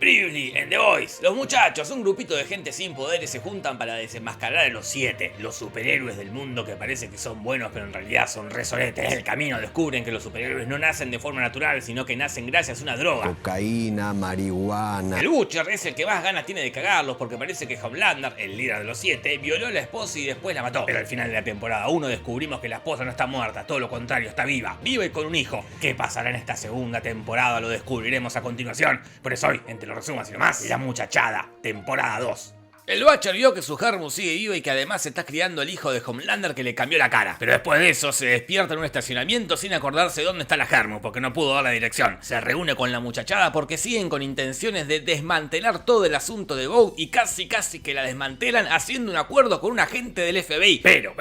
Previously en The Boys, los muchachos, un grupito de gente sin poderes, se juntan para desenmascarar a los 7, los superhéroes del mundo que parece que son buenos pero en realidad son re soretes. En el camino descubren que los superhéroes no nacen de forma natural, sino que nacen gracias a una droga. Cocaína, marihuana. El Butcher es el que más ganas tiene de cagarlos porque parece que Homelander, el líder de los 7, violó a la esposa y después la mató. Pero al final de la temporada 1 descubrimos que la esposa no está muerta, todo lo contrario, está viva y con un hijo. ¿Qué pasará en esta segunda temporada? Lo descubriremos a continuación. Por eso hoy, entre los resumos y nomás, La Muchachada, temporada 2. El Butcher vio que su Hermus sigue vivo y que además se está criando el hijo de Homelander que le cambió la cara. Pero después de eso se despierta en un estacionamiento sin acordarse dónde está la Hermus porque no pudo dar la dirección. Se reúne con la muchachada porque siguen con intenciones de desmantelar todo el asunto de Vought y casi que la desmantelan haciendo un acuerdo con un agente del FBI. Pero...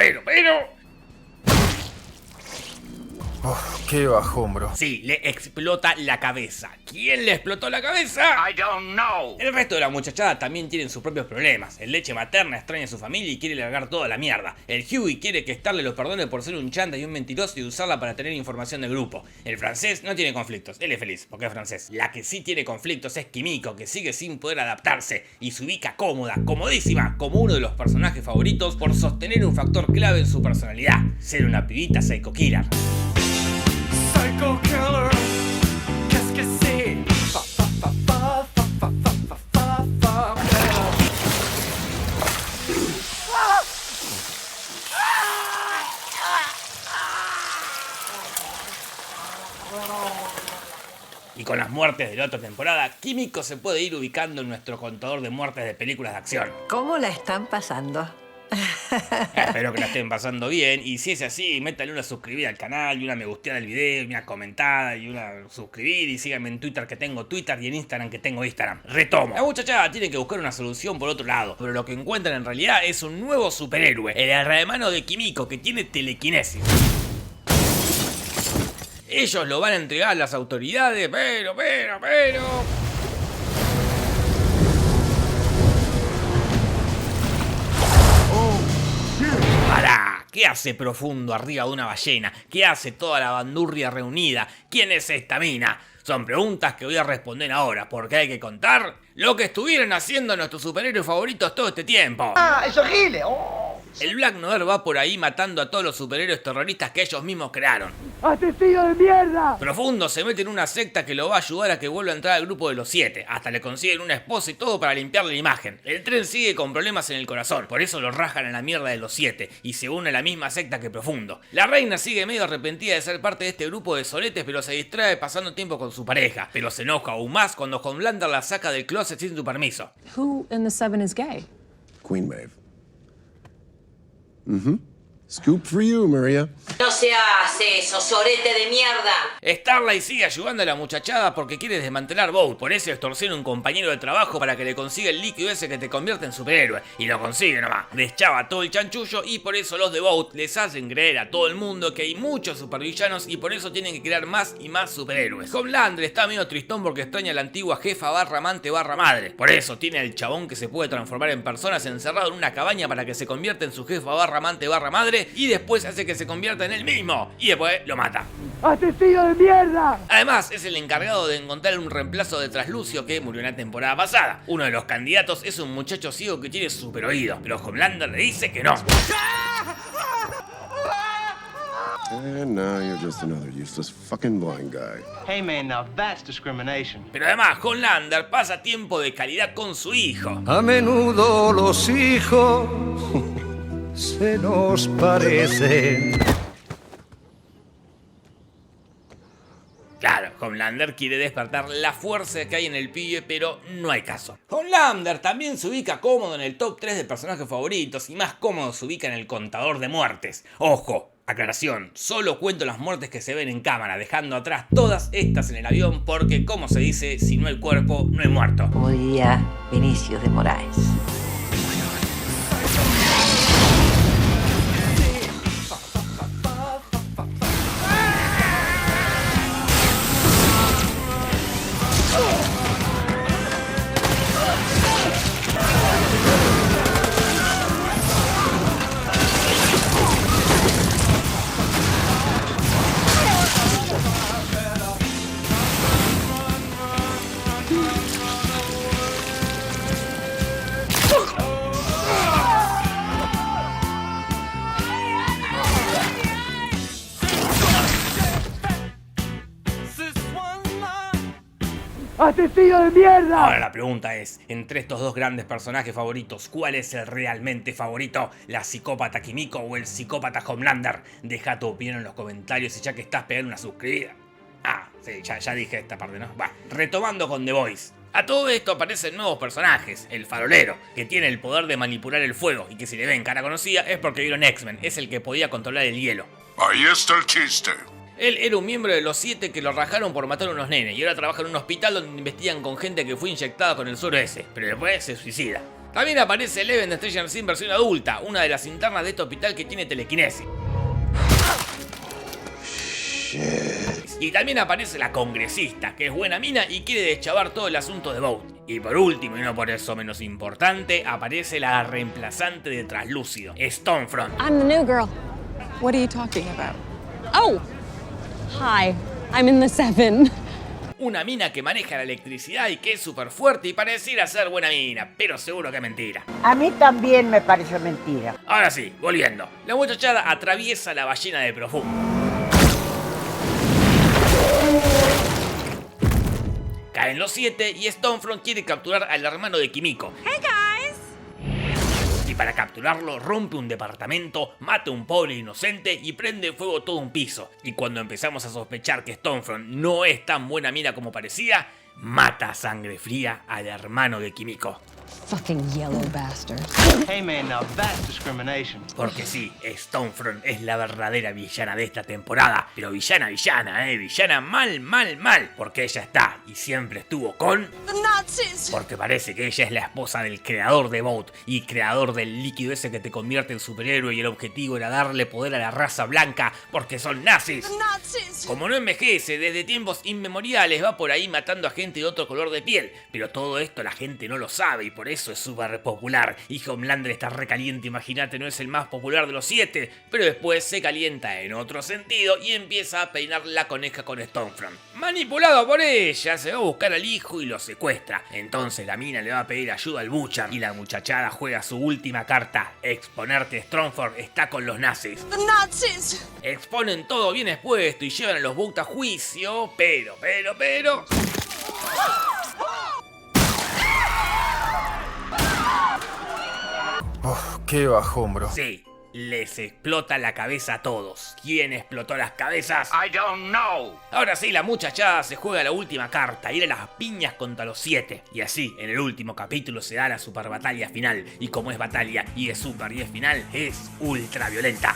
Qué bajón, bro. Sí, le explota la cabeza. ¿Quién le explotó la cabeza? I don't know. El resto de la muchachada también tienen sus propios problemas. El leche materna extraña a su familia y quiere largar toda la mierda. El Hughie quiere que Starle lo perdone por ser un chanta y un mentiroso y usarla para tener información del grupo. El francés no tiene conflictos, él es feliz porque es francés. La que sí tiene conflictos es Kimiko, que sigue sin poder adaptarse y se ubica cómoda, comodísima, como uno de los personajes favoritos por sostener un factor clave en su personalidad: ser una pibita psycho killer. Psycho killer, qu'est-ce que c'est? Y con las muertes de la otra temporada, Kimiko se puede ir ubicando en nuestro contador de muertes de películas de acción. ¿Cómo la están pasando? Espero que la estén pasando bien, y si es así, métale una suscribida al canal, y una me gusteada del video, y una comentada, y una suscribir, y síganme en Twitter que tengo Twitter, y en Instagram que tengo Instagram. Retomo. La muchachada tiene que buscar una solución por otro lado, pero lo que encuentran en realidad es un nuevo superhéroe, el hermano de Kimiko, que tiene telequinesis. Ellos lo van a entregar a las autoridades, pero... ¡Pará! ¿Qué hace Profundo arriba de una ballena? ¿Qué hace toda la bandurria reunida? ¿Quién es esta mina? Son preguntas que voy a responder ahora, porque hay que contar lo que estuvieron haciendo nuestros superhéroes favoritos todo este tiempo. ¡Ah, eso es Gile! ¡Oh! El Black Noir va por ahí matando a todos los superhéroes terroristas que ellos mismos crearon. ¡Asesino de mierda! Profundo se mete en una secta que lo va a ayudar a que vuelva a entrar al grupo de los 7. Hasta le consiguen una esposa y todo para limpiarle la imagen. El tren sigue con problemas en el corazón, por eso lo rajan en la mierda de los 7 y se une a la misma secta que Profundo. La reina sigue medio arrepentida de ser parte de este grupo de soletes, pero se distrae pasando tiempo con su pareja. Pero se enoja aún más cuando Homelander la saca del closet sin su permiso. Who in the Seven is gay? Queen Maeve. Scoop for you, Maria. No se hace eso, sorete de mierda. Starlight sigue ayudando a la muchachada porque quiere desmantelar Vought. Por eso extorsiona a un compañero de trabajo para que le consiga el líquido ese que te convierte en superhéroe. Y lo consigue nomás. Deschava todo el chanchullo y por eso los de Vought les hacen creer a todo el mundo que hay muchos supervillanos y por eso tienen que crear más y más superhéroes. Homelander está medio tristón porque extraña a la antigua jefa barra amante barra madre. Por eso tiene al chabón que se puede transformar en personas encerrado en una cabaña para que se convierta en su jefa barra amante barra madre y después hace que se convierta en él mismo y después lo mata. ¡Asesino de mierda! Además es el encargado de encontrar un reemplazo de Traslucio que murió en la temporada pasada. Uno de los candidatos es un muchacho ciego que tiene super oído, pero Homelander le dice que no. And now you're just another useless fucking blind guy. Hey man, now that's discrimination. Pero además Homelander pasa tiempo de calidad con su hijo. A menudo los hijos se nos parecen. Claro, Homelander quiere despertar la fuerza que hay en el pibe, pero no hay caso. Homelander también se ubica cómodo en el top 3 de personajes favoritos y más cómodo se ubica en el contador de muertes. ¡Ojo! Aclaración, solo cuento las muertes que se ven en cámara, dejando atrás todas estas en el avión porque, como se dice, si no hay cuerpo, no hay muerto. Como diría Vinicius de Moraes. ¡Testillo de mierda! Ahora la pregunta es, entre estos dos grandes personajes favoritos, ¿cuál es el realmente favorito? ¿La psicópata Kimiko o el psicópata Homelander? Deja tu opinión en los comentarios y ya que estás, pegando una suscribida. Ah, sí, ya dije esta parte, ¿no? Va, retomando con The Voice. A todo esto aparecen nuevos personajes, el farolero, que tiene el poder de manipular el fuego y que si le ven cara conocida es porque vieron X-Men, es el que podía controlar el hielo. Ahí está el chiste. Él era un miembro de los 7 que lo rajaron por matar a unos nenes y ahora trabaja en un hospital donde investigan con gente que fue inyectada con el suero ese, pero después se suicida. También aparece Eleven de Stranger Things versión adulta, una de las internas de este hospital que tiene telequinesis. Y también aparece la congresista, que es buena mina y quiere deschavar todo el asunto de Vought. Y por último, y no por eso menos importante, aparece la reemplazante de Translúcido, Stormfront. I'm the new girl. What are you talking about? Oh! Hi, I'm in the 7. Una mina que maneja la electricidad y que es súper fuerte y pareciera ser buena mina, pero seguro que es mentira. A mí también me parece mentira. Ahora sí, volviendo. La muchachada atraviesa la ballena de profundo. Caen los 7 y Stormfront quiere capturar al hermano de Kimiko. Hey guys. Y para capturarlo rompe un departamento, mata a un pobre inocente y prende fuego todo un piso. Y cuando empezamos a sospechar que Stormfront no es tan buena mina como parecía, mata a sangre fría al hermano de Kimiko. Fucking yellow bastards. Hey man, now that's discrimination. Porque sí, Stormfront es la verdadera villana de esta temporada. Pero villana, villana mal. Porque ella está y siempre estuvo con... The Nazis. Porque parece que ella es la esposa del creador de Vought y creador del líquido ese que te convierte en superhéroe y el objetivo era darle poder a la raza blanca porque son nazis. The Nazis. Como no envejece, desde tiempos inmemoriales va por ahí matando a gente de otro color de piel. Pero todo esto la gente no lo sabe y por eso es súper popular. Y Homelander está recaliente, imagínate, no es el más popular de los 7. Pero después se calienta en otro sentido y empieza a peinar la coneja con Stormfront. Manipulado por ella, se va a buscar al hijo y lo secuestra. Entonces la mina le va a pedir ayuda al Butcher y la muchachada juega su última carta. Exponerte Stormfront está con los nazis. The Nazis. Exponen todo bien expuesto y llevan a los Vought a juicio, pero... Qué bajón, bro. Sí, les explota la cabeza a todos. ¿Quién explotó las cabezas? I don't know. Ahora sí, la muchachada se juega la última carta, ir a las piñas contra los 7. Y así, en el último capítulo se da la super batalla final. Y como es batalla y es super y es final, es ultra violenta.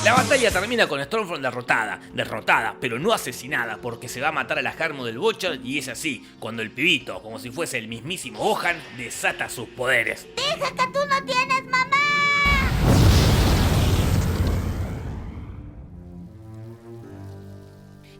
La batalla termina con Stormfront derrotada, pero no asesinada, porque se va a matar a la Harmo del Butcher y es así, cuando el pibito, como si fuese el mismísimo Gohan, desata sus poderes. Dije que tú no tienes mamá.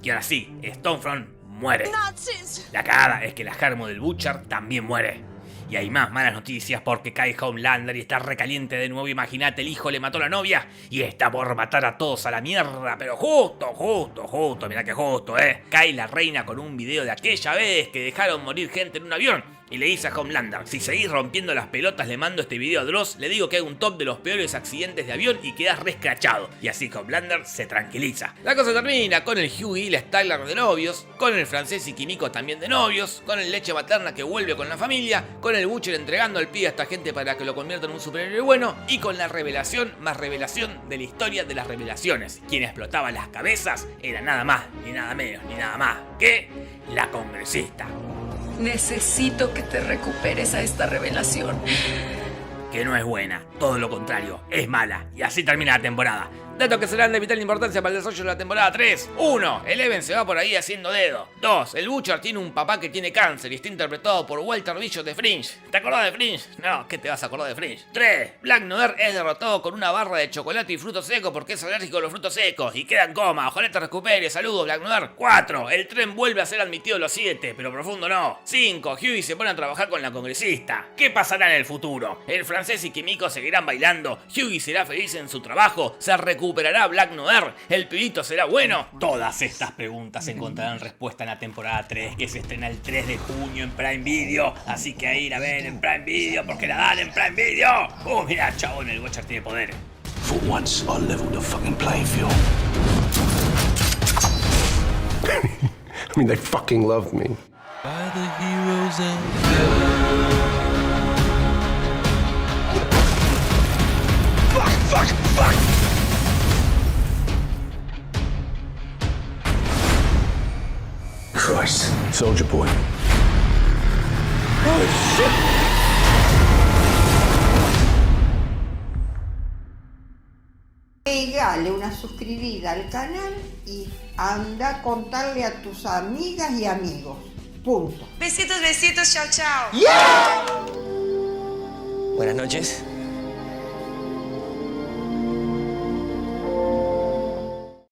Y ahora sí, Stormfront muere. Nazis. La cagada es que la Harmo del Butcher también muere. Y hay más malas noticias porque cae Homelander y está recaliente de nuevo. Imagínate, el hijo le mató a la novia y está por matar a todos a la mierda. Pero justo, mirá que justo, cae la reina con un video de aquella vez que dejaron morir gente en un avión. Y le dice a Homelander, si seguís rompiendo las pelotas le mando este video a Dross, le digo que hay un top de los peores accidentes de avión y quedás rescrachado. Y así Homelander se tranquiliza. La cosa termina con el Hughie y la Styler de novios, con el francés y Kimiko también de novios, con el leche materna que vuelve con la familia, con el Butcher entregando al pibe a esta gente para que lo convierta en un superhéroe bueno, y con la revelación más revelación de la historia de las revelaciones. Quien explotaba las cabezas era nada más, ni nada menos, ni nada más que la congresista. Necesito que te recuperes a esta revelación. Que no es buena, todo lo contrario, es mala. Y así termina la temporada. Datos que serán de vital importancia para el desarrollo de la temporada 3. 1. Eleven se va por ahí haciendo dedo. 2. El Butcher tiene un papá que tiene cáncer y está interpretado por Walter Bishop de Fringe. ¿Te acordás de Fringe? No, ¿qué te vas a acordar de Fringe? 3. Black Noir es derrotado con una barra de chocolate y frutos secos porque es alérgico a los frutos secos y queda en coma. Ojalá te recupere. Saludos, Black Noir. 4. El tren vuelve a ser admitido los 7, pero profundo no. 5. Hughie se pone a trabajar con la congresista. ¿Qué pasará en el futuro? El francés y Kimiko seguirán bailando. Hughie será feliz en su trabajo. Se recuperará Black Noir. El pibito será bueno. Todas estas preguntas encontrarán respuesta en la temporada 3, que se estrena el 3 de junio en Prime Video. Así que a ir a ver en Prime Video porque la dan en Prime Video. Mira, chabón, el Watcher tiene poder. For once, I'll level the fucking playing field. I mean, they fucking love me. By the heroes and Fuck! Christ, Soldier Boy. Pégale una suscribida al canal y anda a contarle a tus amigas y amigos. Punto. Besitos, besitos, chao, chao. Buenas noches.